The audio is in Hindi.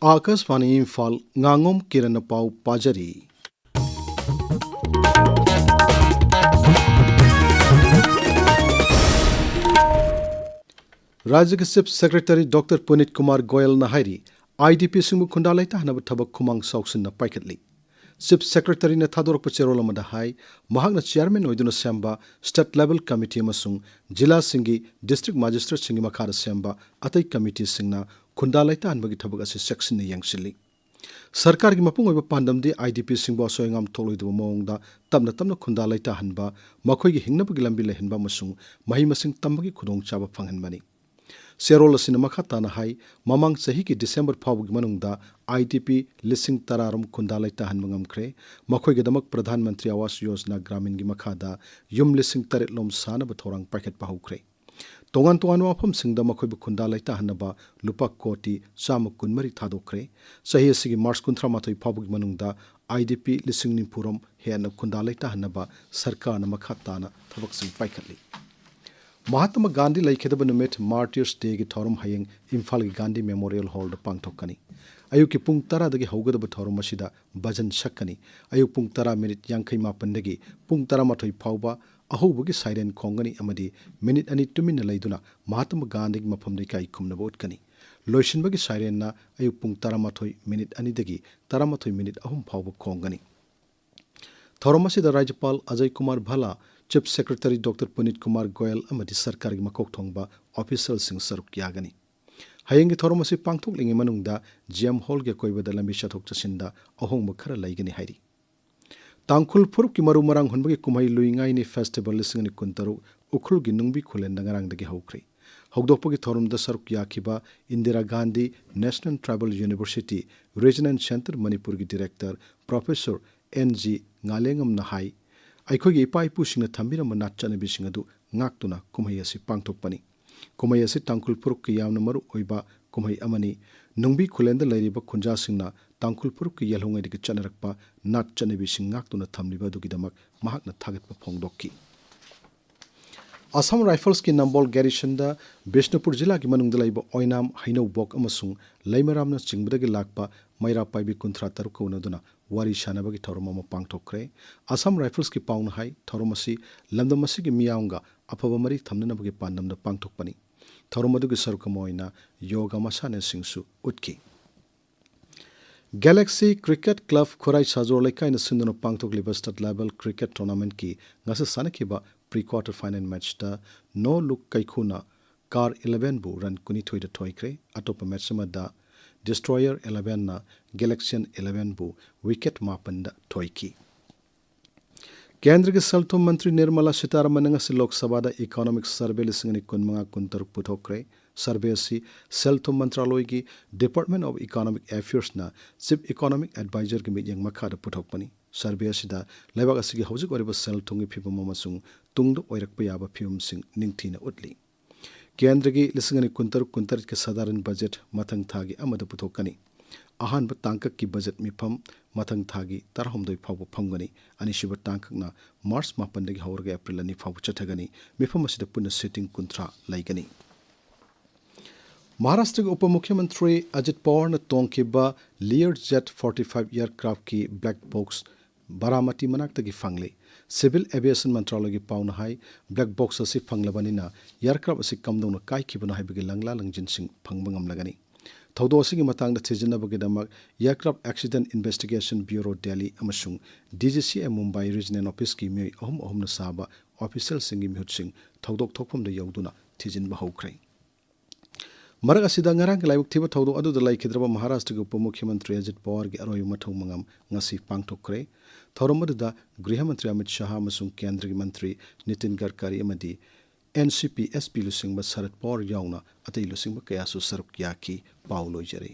आकाशवाणी इम्फाल Ngangom Kiran पाउ पाजरी राज्य के chief secretary doctor Puneet Kumar Goyal नाहारी आईडीपी सिंह खुंदा लेता हनब थबक खुमांग सौक्सन पाइखतली चीफ सेक्रेटरी ने थादोरप चेरोल अमदा हाई महागना चेयरमैन ओइदुना सेंबा स्टेट लेवल कमिटी अमसुंग जिला सिंगी डिस्ट्रिक्ट मजिस्ट्रेट सिंगी मखार सेंबा अतई कमिटी सिंगना खुंदा लेता हनबगी थबक असे सेक्शन ने यंगसिली सरकार की मपुंग ओइबा पांडमदी आईडीपी सिंह असोयंगम थोलोइदुबा मोंगदा तबना तबना खुंदा लेता हनबा मखोइगी हिंगनबगी लंबी लेहनबा मसुंग मही मसिंग तंबगी खुदोंग चाबा फंगहनबनी सेरोल असिना मखा ताना हाई ममांग सही की दिसंबर फाउगी मनुंगदा आईटीपी लिसिंग तरारम खुंदा लेता हनमंगमख्रे मखोइगदमक प्रधानमंत्री आवास योजना ग्रामीण की मखादा युम लिसिंग तरेट लोम सानब थोरांग पाइखत पाहुख्रे तोंगान तोंगान मफम सिंगदा मखोइब खुंदा लेता हनबा लुपा कोटी चाम कुनमरी थादोख्रे सही असिगी मार्च 13 फाउगी मनुंगदा आईडीपी लिसिंग निपुरम हेन खुंदा लेता हनबा सरकार न मखा ताना थबक सिंग पाइखतली महात्मा गांधी लैखेदब नुमित मार्टियर्स डे की थौरम हयेंग इम्फाल की गांधी मेमोरियल हॉल पांगथोकनी अयुक की पुंग 10 दगी हौगदब थौरम असिदा भजन सकनी अयुक पुंग 10 मिनिट 58 दगी पुंग 13 फाउबा अहौबगी साइरेन खोंगनी अमदी मिनिट अनि तुमिन लैदुना महात्मा गांधी की मफम दैकाई खुमनब उठकनी लोइसिनबगी साइरेनना अयुक पुंग 13 मिनिट अनि दगी 13 मिनिट अहुम फाउबा खोंगनी थौरम असिदा राज्यपाल Ajay Kumar Bhalla chief secretary doctor Puneet Kumar Goyal अमदी सरकार की मकोक थोंगबा ऑफिशियल सिंह सरुक यागनी हयेंगी थौरम असि पांगथोकलिंगे मनुंगदा जीएम हॉल के कोइबदा लंबी चथोक चसिंदा अहोंग खरा लैगनी हाइरी तांखुल फुरुक की मरु मरांग हुनबगी कुमई लुइंगाइनी फेस्टिवल लिसिंगनि कुंतरु उखुल की नुंगबी खुलेंदा ngarangdagi हौख्रे हौदोकपगी थौरमदा सरुक याखिबा Indira Gandhi national tribal university regional centre Manipur की director professor N G ngalengam nahai अखोगी इपा इपुसिंग थम्बिरम नाचनबिसिंग अदु ngaktuna kumhai asi pangthokpani kumhai asi tangkul puruk ki yamna maru oiba kumhai amani nungbi khulenda lairiba khunja singna tangkul puruk ki yelhongai dik chanarakpa nat chanebising ngaktuna thamliba dugidamak mahakna thagatpa phongdokki Assam rifles की नंबोल गैरिसन दा बिष्णुपुर जिला की मनुंगदा लैब ओइनाम हैनौ बोक अमसुंग लैमरामना चिंगबदगी लाकपा मैरा पाइबी कुंथ्रा तरुक उनदुना वारी शानबगी थौरम अमा पांगथोखरे असम राइफल्स की पाउन हाई थौरम असि लमदम असि मियाउंगा अफब मरी थमनबगी पांडमदा पांगथोकपनी थौरम अदुगी सरुकम ओइना योगा मसाने सिंगसु उटकी galaxy cricket club Khurai Sajor Leikai सिंदुनो पांगथोकलिबा स्टेट लेवल क्रिकेट टूर्नामेंट की ngasa sanakhiba pre quarter final match दा नो लुक कैखुना कार 11 बु रन कुनी थोइदा थोइख्रे अटोप मैच दा डिस्ट्रॉयर 11 ना गैलेक्सियन 11 बु विकेट मापन दा थोइकी केंद्र के सल्थो मंत्री निर्मला सीतारमण से लोकसभा दा इकोनॉमिक सर्वे लिसिंगनि कुनमंगा कुंतर पुथोख्रे सर्वे से सेल्थो मंत्रालय की डिपार्टमेंट ऑफ इकोनॉमिक अफेयर्स ना चीफ इकोनॉमिक एडवाइजर की मीटिंग मखा दा पुथोकपनी सर्वे असिदा लेबाक असि हौजिक ओरिबा सेल्थोंगी फिबम अमसुंग तुंगद ओइरकप याबा फिबमसिंग निंगथिना उतली केंद्र की लिसिंगनि कुंतर के साधारण बजट मथंग थागी अमद पुथोकनी अहानब तांकक की बजट मिफम मथंग थागी 13 फाउब फंगनी अनिशिब तांककना मार्च 9 दगी हौरगा एप्रिल 2 फाउब चथगनी मिफम असिदा पुनः सिटिंग कुंथ्रा लैगनी महाराष्ट्र के उप मुख्यमंत्री अजित पवार ने तोंखिबा लियर जेट 45 एयरक्राफ्ट की ब्लैक बॉक्स बारामती मनाक्तगी फंगले सिविल एविएशन मंत्रालय की पाउन हाई ब्लैक बॉक्स असी फंगलबनिना एयरक्राफ्ट असी कमदौना काइखिबना हाइबगी लंगला लंजिनसिंग फंगबंगमलगनी थौदो असिगी मतांगदा थिजिनबगीदमक aircraft accident investigation bureau Delhi अमसुंग डीजीसीए मुंबई रीजनल ऑफिस की मियोय अहुम अहुमना साबा ऑफिशियल सिंगी मिहुतसिंग थौदोक थोकफमदा यौदुना थिजिनबा हौख्रे मरग असिदा ngarang लाइबक थिबा थौदो अदुदा लाइखिद्रबा महाराष्ट्र के उप मुख्यमंत्री अजित पवार की अरोय मथौ मंगम ngasi पांगथोखरे थौरम अदुदा गृह मंत्री अमित शाह अमसुंग केंद्र मंत्री नितिन गडकरी अमदी एनसीपी एसपी लुसिंगबा शरद पवार याउना अतै लुसिंगबा कयासु सरुक याकी पाउ लोइजरे